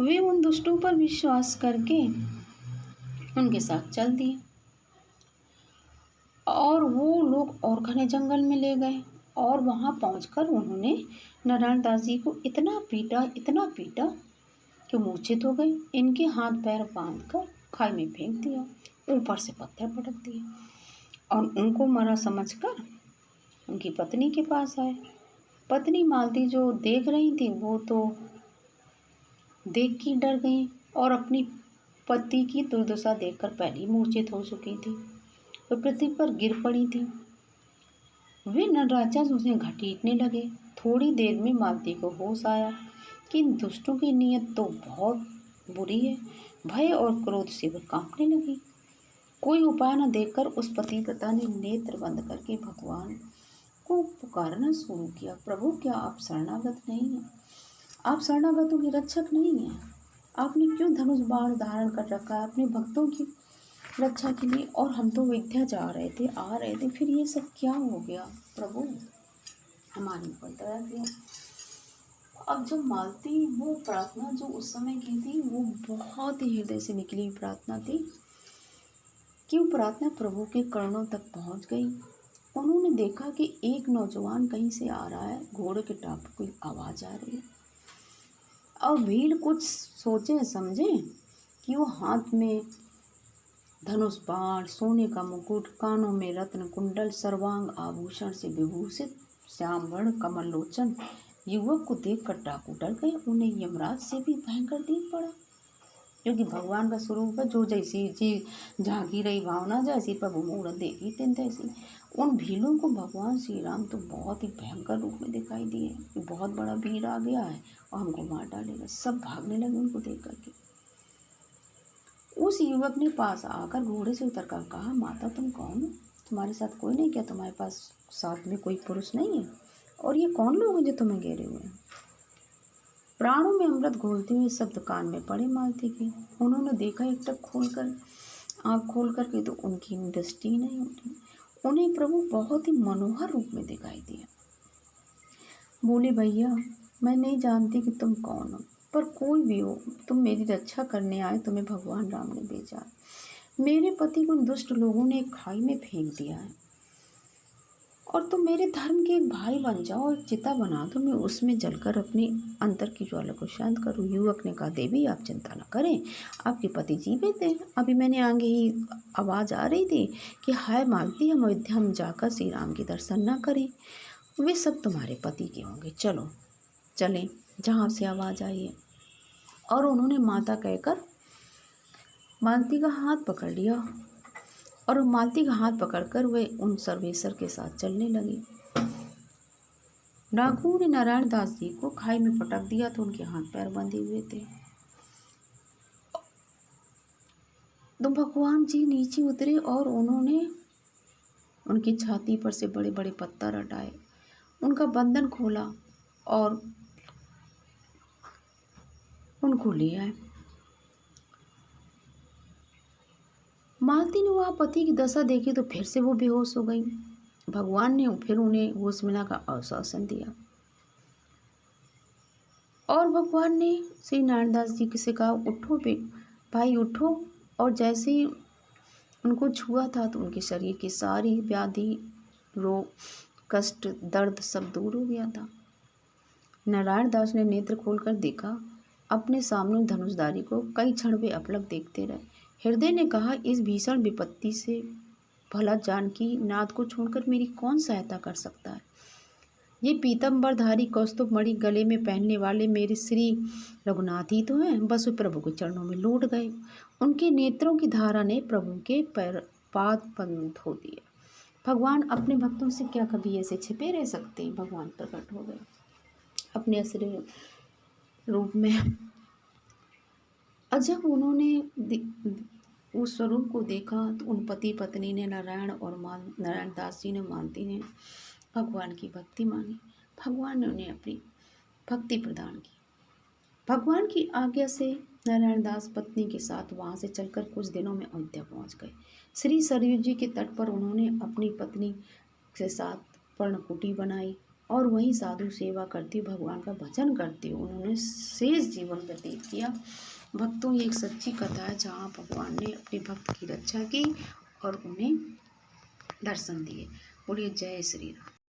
वे उन दुष्टों पर विश्वास करके उनके साथ चल दिए और वो लोग और घने जंगल में ले गए और वहाँ पहुँचकर उन्होंने नारायण दास जी को इतना पीटा कि मूर्छित हो गए। इनके हाथ पैर बांधकर खाई में फेंक दिया, ऊपर से पत्थर पटक दिए और उनको मरा समझकर उनकी पत्नी के पास आए। पत्नी मालती जो देख रही थी वो तो देख के डर गई और अपनी पति की दुर्दशा देखकर पहले ही मूर्छित हो चुकी थी। वो पृथ्वी पर गिर पड़ी थी। वे नटराजा उसे घसीटने लगे। थोड़ी देर में मालती को होश आया कि इन दुष्टों की नीयत तो बहुत बुरी है। भय और क्रोध से वह कांपने लगी। कोई उपाय न देखकर उस पतिव्रता ने नेत्र बंद करके भगवान को पुकारना शुरू किया। प्रभु, क्या आप शरणागत नहीं हैं? आप शरणागतों के रक्षक नहीं हैं? आपने क्यों धनुष बाण धारण कर रखा है अपने भक्तों की रक्षा के लिए? और हम तो अयोध्या जा रहे थे, आ रहे थे, फिर ये सब क्या हो गया? प्रभु, हमारे ऊपर दया किया। अब जो मालती वो प्रार्थना जो उस समय की थी वो बहुत ही हृदय से निकली प्रार्थना थी कि वो प्रार्थना प्रभु के कर्णों तक पहुंच गई। उन्होंने देखा कि एक नौजवान कहीं से आ रहा है, घोड़े के टाप कोई आवाज़ आ रही है और भीड़ कुछ सोचे समझे कि वो हाथ में धनुष बाण, सोने का मुकुट, कानों में रत्न कुंडल, सर्वांग आभूषण से विभूषित श्याम वर्ण कमल लोचन युवक को देखकर डाकू डर गए। उन्हें यमराज से भी भयंकर दीन पड़ा, क्योंकि भगवान का स्वरूप है। जो जैसी चीज झांकी रही भावना, जैसी प्रभु मूर्त देखी तीन तैसी। उन भीलों को भगवान श्री राम तो बहुत ही भयंकर रूप में दिखाई दिए कि बहुत बड़ा भीड़ आ गया है और हमको मार डालेगा। सब भागने लगे उनको देख करके। उस युवक ने पास आकर घोड़े से उतर कर कहा, माता तुम कौन हो? तुम्हारे साथ कोई नहीं क्या? तुम्हारे पास साथ में कोई पुरुष नहीं है? और ये कौन लोग हैं जो तुम्हें घेरे हुए हैं? प्राणों में अमृत घोलते हुए शब्द कान में पड़े मालती के। उन्होंने देखा एकटक खोलकर, आँख खोल करके, तो उनकी दृष्टि नहीं उठी। उन्हें प्रभु बहुत ही मनोहर रूप में दिखाई दिया। बोले, भैया मैं नहीं जानती कि तुम कौन हो, पर कोई भी हो, तुम मेरी रक्षा करने आए, तुम्हें भगवान राम ने भेजा। मेरे पति को दुष्ट लोगों ने एक खाई में फेंक दिया है और तुम मेरे धर्म के एक भाई बन जाओ और चिता बना दो, मैं उसमें जलकर अपने अंतर की ज्वाला को शांत करूं। युवक ने कहा, देवी आप चिंता न करें, आपके पति जीवित हैं। अभी मैंने आगे ही आवाज़ आ रही थी कि हाय मालती, हम अयोध्या में जाकर श्री राम के दर्शन न करें, वे सब तुम्हारे पति के होंगे। चलो चलें जहाँ से आवाज़ आई है। और उन्होंने माता कहकर मालती का हाथ पकड़ लिया और मालती का हाथ पकड़कर वे उन सर्वेश्वर के साथ चलने लगी। डाकुओं ने नारायण दास जी को खाई में पटक दिया तो उनके हाथ पैर बंधे हुए थे। तो भगवान जी नीचे उतरे और उन्होंने उनकी छाती पर से बड़े बड़े पत्थर हटाए, उनका बंधन खोला और उनको ले आए। मालती ने वहाँ पति की दशा देखी तो फिर से वो बेहोश हो गई। भगवान ने फिर उन्हें होश मिला का आश्वासन दिया और भगवान ने श्री नारायण दास जी से कहा, उठो भाई उठो। और जैसे ही उनको छुआ था तो उनके शरीर की सारी व्याधि, रोग, कष्ट, दर्द सब दूर हो गया था। नारायण दास ने नेत्र खोलकर देखा अपने सामने धनुषधारी को। कई क्षण वे अपलक देखते रहे। हृदय ने कहा, इस भीषण विपत्ति से भला जानकी नाथ को छोड़कर मेरी कौन सहायता कर सकता है? ये पीतम्बरधारी कौस्तुभ मणि गले में पहनने वाले मेरे श्री रघुनाथ ही तो हैं। बस वे प्रभु के चरणों में लौट गए। उनके नेत्रों की धारा ने प्रभु के पाद पद्म धो दिए। भगवान अपने भक्तों से क्या कभी ऐसे छिपे रह सकते हैं? भगवान प्रकट हो गए अपने असली रूप में। और जब उन्होंने उस स्वरूप को देखा तो उन पति पत्नी ने, नारायण दास जी ने, मालती ने भगवान की भक्ति मांगी। भगवान ने उन्हें अपनी भक्ति प्रदान की। भगवान की आज्ञा से नारायण दास पत्नी के साथ वहाँ से चलकर कुछ दिनों में अयोध्या पहुँच गए। श्री सरयू जी के तट पर उन्होंने अपनी पत्नी के साथ पर्णकुटी बनाई और वहीं साधु सेवा करते, भगवान का भजन करते उन्होंने शेष जीवन व्यतीत किया। भक्तों, ये एक सच्ची कथा है जहाँ भगवान ने अपने भक्त की रक्षा की और उन्हें दर्शन दिए। बोलिए जय श्री राम।